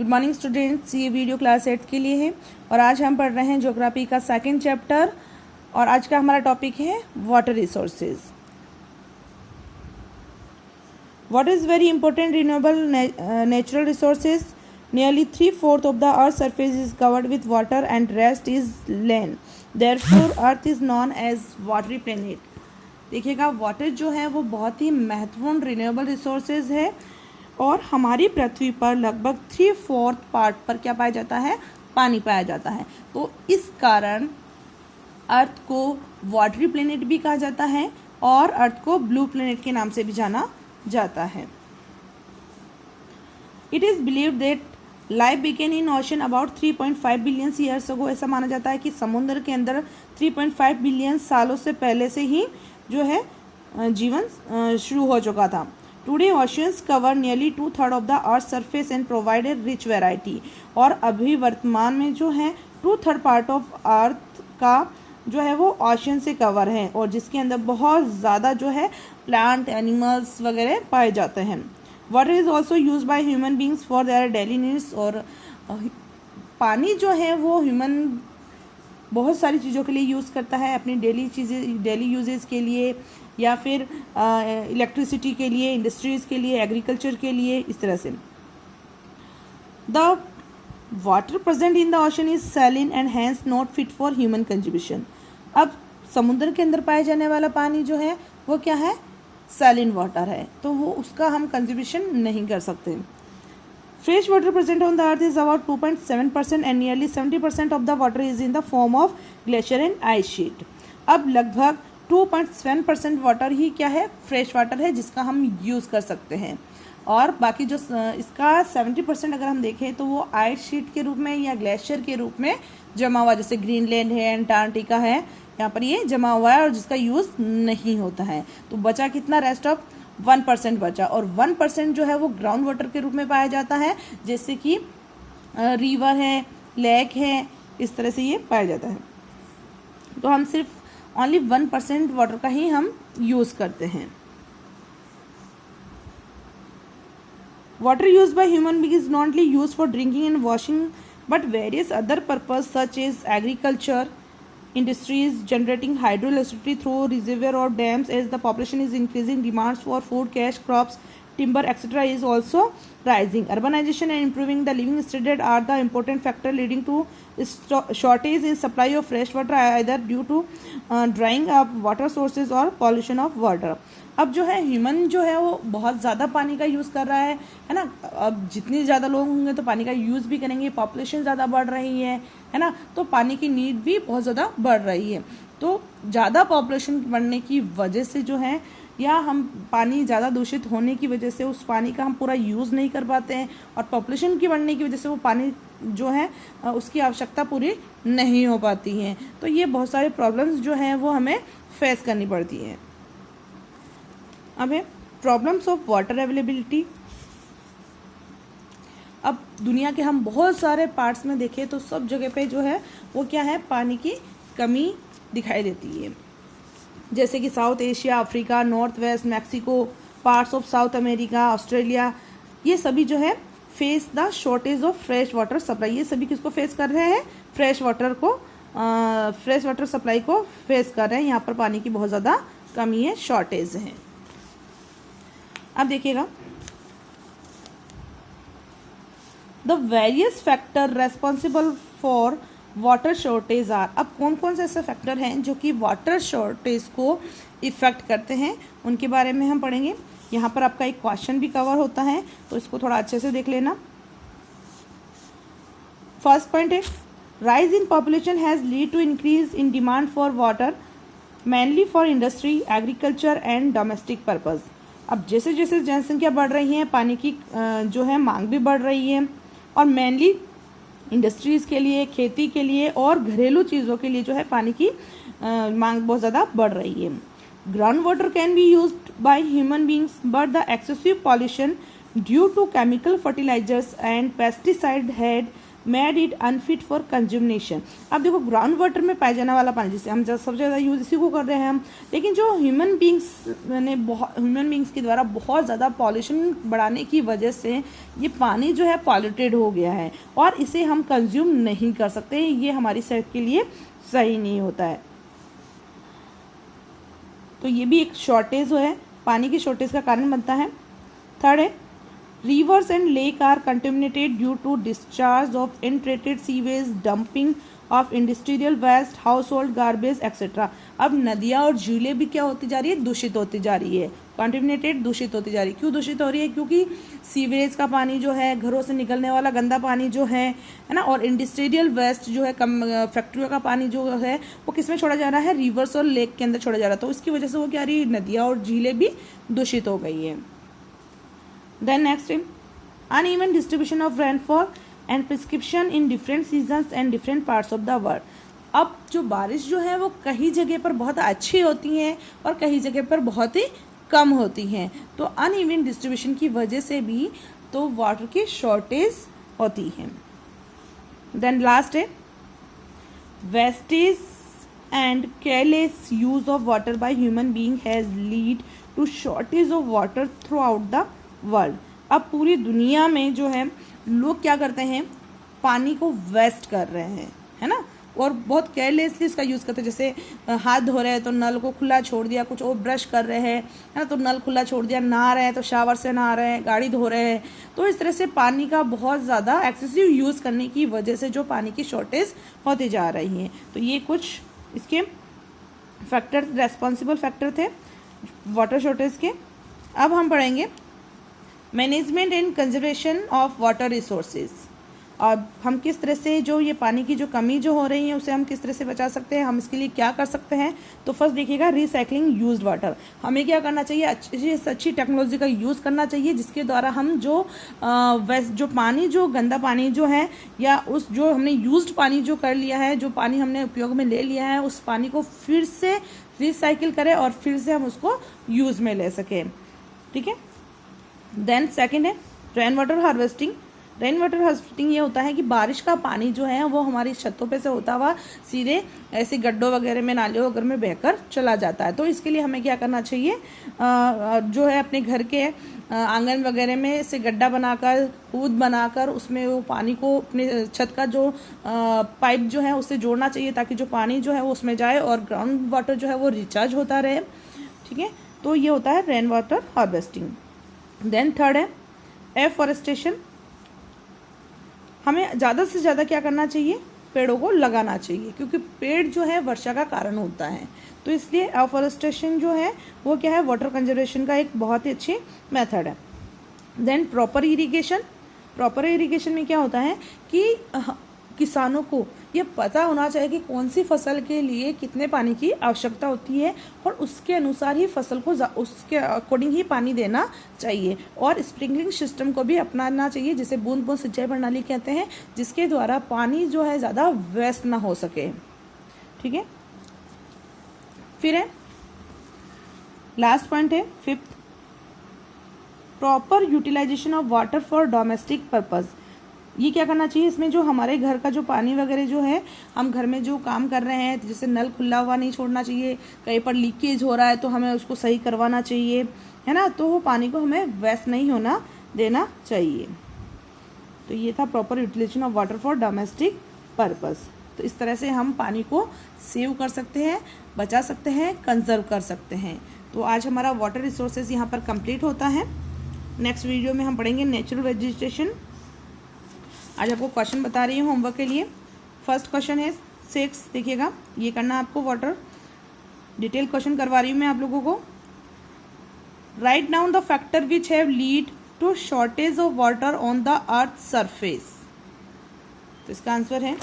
Good morning students, ये video class 8 के लिए है और आज हम पढ़ रहे हैं ज्योग्राफी का सेकंड चैप्टर और आज का हमारा टॉपिक है water resources. Water is very important renewable natural resources. Nearly 3/4 of the Earth's surface is covered with water and rest is land. Therefore, Earth is known as watery planet. देखिएगा, water जो है वो बहुत ही महत्वपूर्ण renewable resources है और हमारी पृथ्वी पर लगभग 3/4 पार्ट पर क्या पाया जाता है? पानी पाया जाता है। तो इस कारण अर्थ को वाटरी प्लेनेट भी कहा जाता है और अर्थ को ब्लू प्लेनेट के नाम से भी जाना जाता है। It is believed that life began in ocean about 3.5 billion years ago. ऐसा माना जाता है कि समुद्र के अंदर 3.5 बिलियन सालों से पहले से ही जो है जीवन शुरू हो चुका था। Today oceans cover nearly 2/3 of the earth surface and provide a rich variety. और अभी वर्तमान में जो है 2/3 पार्ट ऑफ अर्थ का जो है वो ओशन से कवर है और जिसके अंदर बहुत ज़्यादा जो है प्लांट एनिमल्स वगैरह पाए जाते हैं। Water is also use by human beings for their daily needs. और पानी जो है वो ह्यूमन बहुत सारी चीज़ों के लिए यूज़ करता है, अपनी डेली यूजेस के लिए या फिर इलेक्ट्रिसिटी के लिए, इंडस्ट्रीज़ के लिए, एग्रीकल्चर के लिए, इस तरह से। The water present in the ocean is saline and hence not fit for human consumption. अब समुद्र के अंदर पाए जाने वाला पानी जो है वो क्या है? सैलिन वाटर है, तो वो उसका हम कंज्यूमेशन नहीं कर सकते। Fresh water present on the earth is about 2.7% and nearly 70% of the water is in the form of glacier and ice sheet. अब लगभग 2.7% वाटर ही क्या है? फ्रेश वाटर है जिसका हम यूज़ कर सकते हैं और बाकी जो इसका 70% अगर हम देखें तो वो आइस शीट के रूप में या ग्लेशियर के रूप में जमा हुआ, जैसे ग्रीनलैंड है, अंटार्कटिका है, यहाँ पर ये जमा हुआ है और जिसका यूज़ नहीं होता है। तो बचा कितना? रेस्ट ऑफ 1% बचा और 1% जो है वो ग्राउंड वाटर के रूप में पाया जाता है, जैसे कि रिवर है, लेक है, इस तरह से ये पाया जाता है। तो हम सिर्फ ओनली 1% वाटर का ही हम यूज़ करते हैं। Water used by human beings is not only used for drinking and washing, but various other purposes such as agriculture, industries, generating hydroelectricity through reservoir or dams. As the population is increasing, demands for food, cash crops, timber, etc. is also rising. Urbanization and improving the living standard are the important factor leading to shortage in supply of fresh water, either due to drying up water sources or pollution of water. अब जो है human जो है वो बहुत ज़्यादा पानी का यूज़ कर रहा है ना। अब जितने ज़्यादा लोग होंगे तो पानी का यूज़ भी करेंगे, पॉपुलेशन ज़्यादा बढ़ रही है ना, तो पानी की नीड भी बहुत ज़्यादा बढ़ रही है। तो ज़्यादा पॉपुलेशन बढ़ने की वजह से जो है या हम पानी ज़्यादा दूषित होने की वजह से उस पानी का हम पूरा यूज़ नहीं कर पाते हैं और पॉपुलेशन की बढ़ने की वजह से वो पानी जो है उसकी आवश्यकता पूरी नहीं हो पाती है। तो ये बहुत सारे प्रॉब्लम्स जो हैं वो हमें फेस करनी पड़ती हैं। अब है प्रॉब्लम्स ऑफ वाटर अवेलेबिलिटी। अब दुनिया के हम बहुत सारे पार्ट्स में देखें तो सब जगह पे जो है वो क्या है? पानी की कमी दिखाई देती है, जैसे कि south Asia, Africa, north west, Mexico, parts of south America, Australia, ये सभी जो है face the shortage of fresh water supply. ये सभी किसको फेस कर रहे हैं? फ्रेश वाटर सप्लाई को फेस कर रहे हैं। यहाँ पर पानी की बहुत ज़्यादा कमी है, शॉर्टेज है। अब देखिएगा, the various factor responsible for water shortage are. अब कौन कौन से ऐसे फैक्टर हैं जो कि वाटर शॉर्टेज को इफ़ेक्ट करते हैं, उनके बारे में हम पढ़ेंगे। यहाँ पर आपका एक क्वेश्चन भी कवर होता है तो इसको थोड़ा अच्छे से देख लेना। फर्स्ट पॉइंट है, rise in population has lead to increase in demand for water mainly for industry, agriculture and domestic purpose. अब जैसे जैसे जनसंख्या बढ़ रही है, पानी की जो है मांग भी बढ़ रही है और मेनली इंडस्ट्रीज़ के लिए, खेती के लिए और घरेलू चीज़ों के लिए जो है पानी की मांग बहुत ज़्यादा बढ़ रही है। Ground water can be used by human beings but the excessive pollution due to chemical fertilisers and pesticide had made it unfit for consumption. अब देखो ग्राउंड वाटर में पाया जाने वाला पानी, जिसे हम सबसे ज़्यादा यूज इसी को कर रहे हैं हम, लेकिन जो ह्यूमन बींग्स के द्वारा बहुत ज़्यादा पॉल्यूशन बढ़ाने की वजह से ये पानी जो है पॉल्यूटेड हो गया है और इसे हम कंज्यूम नहीं कर सकते, ये हमारी सेहत के लिए सही नहीं होता है। तो ये भी एक शॉर्टेज है, पानी की शॉर्टेज का कारण बनता है। थर्ड है rivers and lake are contaminated due to discharge of untreated sewage, dumping of industrial waste, household garbage etc. अब नदियाँ और झीलें भी क्या होती जा रही है, दूषित होती जा रही है, कंटेमिनेटेड दूषित होती जा रही है। क्यों दूषित हो रही है? क्योंकि सीवरेज का पानी जो है, घरों से निकलने वाला गंदा पानी जो है ना, और इंडस्ट्रियल वेस्ट जो है, फैक्ट्रियों का पानी जो है वो किस में छोड़ा जा रहा है, रिवर्स और लेक के अंदर छोड़ा जा रहा है। तो उसकी वजह से वो क्या रही है, नदियाँ और झीलें भी दूषित हो गई है। Then next in uneven distribution of rainfall and precipitation in different seasons and different parts of the world. अब जो बारिश जो है वो कई जगह पर बहुत अच्छी होती हैं और कई जगह पर बहुत ही कम होती हैं। तो अनइवन डिस्ट्रीब्यूशन की वजह से भी तो वाटर की शॉर्टेज होती है। देन लास्ट है wastage and careless use of water by human being has lead to shortage of water throughout the world. अब पूरी दुनिया में जो है लोग क्या करते हैं, पानी को वेस्ट कर रहे हैं, है ना, और बहुत केयरलेसली इसका यूज़ करते हैं। जैसे हाथ धो रहे हैं तो नल को खुला छोड़ दिया, कुछ और ब्रश कर रहे हैं, है ना, तो नल खुला छोड़ दिया, नहा रहे हैं तो शावर से नहा रहे हैं, गाड़ी धो रहे हैं। तो इस तरह से पानी का बहुत ज़्यादा एक्सेसिव यूज़ करने की वजह से जो पानी की शॉर्टेज होती जा रही है। तो ये कुछ इसके फैक्टर, रेस्पॉन्सिबल फैक्टर थे वाटर शॉर्टेज के। अब हम पढ़ेंगे management and conservation of water resources. और हम किस तरह से जो ये पानी की जो कमी जो हो रही है उसे हम किस तरह से बचा सकते हैं, हम इसके लिए क्या कर सकते हैं। तो फर्स्ट देखिएगा रिसाइकलिंग यूज्ड वाटर। हमें क्या करना चाहिए, अच्छी टेक्नोलॉजी का यूज़ करना चाहिए जिसके द्वारा हम जो पानी, जो गंदा पानी जो है, या उस जो हमने यूज्ड पानी जो कर लिया है, जो पानी हमने उपयोग में ले लिया है, उस पानी को फिर से रिसाइकिल करें और फिर से हम उसको यूज़ में ले सकें। ठीक है। देन सेकेंड है rain water harvesting. Rain water harvesting ये होता है कि बारिश का पानी जो है वो हमारी छतों पे से होता हुआ सीधे ऐसे गड्ढों वगैरह में, नालियों वगैरह में बहकर चला जाता है। तो इसके लिए हमें क्या करना चाहिए, जो है अपने घर के आंगन वगैरह में से गड्ढा बनाकर, कूद बनाकर उसमें वो पानी को अपने छत का जो पाइप जो है उससे जोड़ना चाहिए, ताकि जो पानी जो है वो उसमें जाए और ग्राउंड वाटर जो है वो रिचार्ज होता रहे। ठीक है, तो ये होता है rain water harvesting. Then third है एफॉरेस्टेशन। हमें ज़्यादा से ज़्यादा क्या करना चाहिए, पेड़ों को लगाना चाहिए, क्योंकि पेड़ जो है वर्षा का कारण होता है। तो इसलिए एफॉरेस्टेशन जो है वो क्या है, वाटर कंजर्वेशन का एक बहुत ही अच्छी मेथड है। Then proper irrigation. Proper irrigation में क्या होता है कि किसानों को ये पता होना चाहिए कि कौन सी फसल के लिए कितने पानी की आवश्यकता होती है और उसके अनुसार ही फसल को उसके अकॉर्डिंग ही पानी देना चाहिए। और स्प्रिंकलिंग सिस्टम को भी अपनाना चाहिए, जिसे बूंद बूंद सिंचाई प्रणाली कहते हैं, जिसके द्वारा पानी जो है ज़्यादा वेस्ट ना हो सके। ठीक है। फिर है लास्ट पॉइंट है fifth, proper utilisation of water for domestic purpose. ये क्या करना चाहिए, इसमें जो हमारे घर का जो पानी वगैरह जो है, हम घर में जो काम कर रहे हैं, जैसे नल खुला हुआ नहीं छोड़ना चाहिए, कहीं पर लीकेज हो रहा है तो हमें उसको सही करवाना चाहिए, है ना, तो वो पानी को हमें वेस्ट नहीं होना देना चाहिए। तो ये था proper utilisation of water for domestic purpose. तो इस तरह से हम पानी को सेव कर सकते हैं, बचा सकते हैं, कंजर्व कर सकते हैं। तो आज हमारा वाटर रिसोर्सेज यहाँ पर कंप्लीट होता है। नेक्स्ट वीडियो में हम पढ़ेंगे नेचुरल वेजिटेशन। आज आपको क्वेश्चन बता रही हूँ होमवर्क के लिए। फर्स्ट क्वेश्चन है 6, देखिएगा, ये करना आपको, वाटर डिटेल क्वेश्चन करवा रही हूँ मैं आप लोगों को। Write down the factor which have lead to shortage of water on the earth surface. तो इसका आंसर है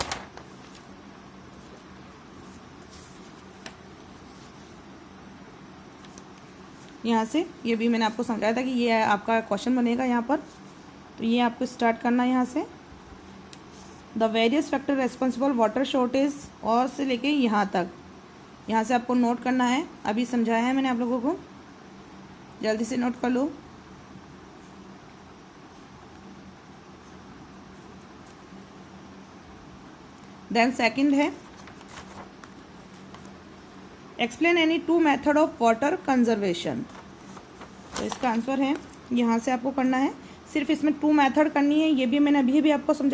यहाँ से, ये भी मैंने आपको समझाया था कि ये आपका क्वेश्चन बनेगा यहाँ पर। तो ये आपको स्टार्ट करना है यहाँ से, the various factor responsible water shortage, और से लेके यहाँ तक, यहाँ से आपको नोट करना है। अभी समझाया है मैंने आप लोगों को, जल्दी से नोट कर लो। देन सेकंड है explain any two method of water conservation. तो इसका आंसर है यहाँ से आपको करना है, सिर्फ इसमें टू मेथड करनी है, ये भी मैंने अभी आपको समझा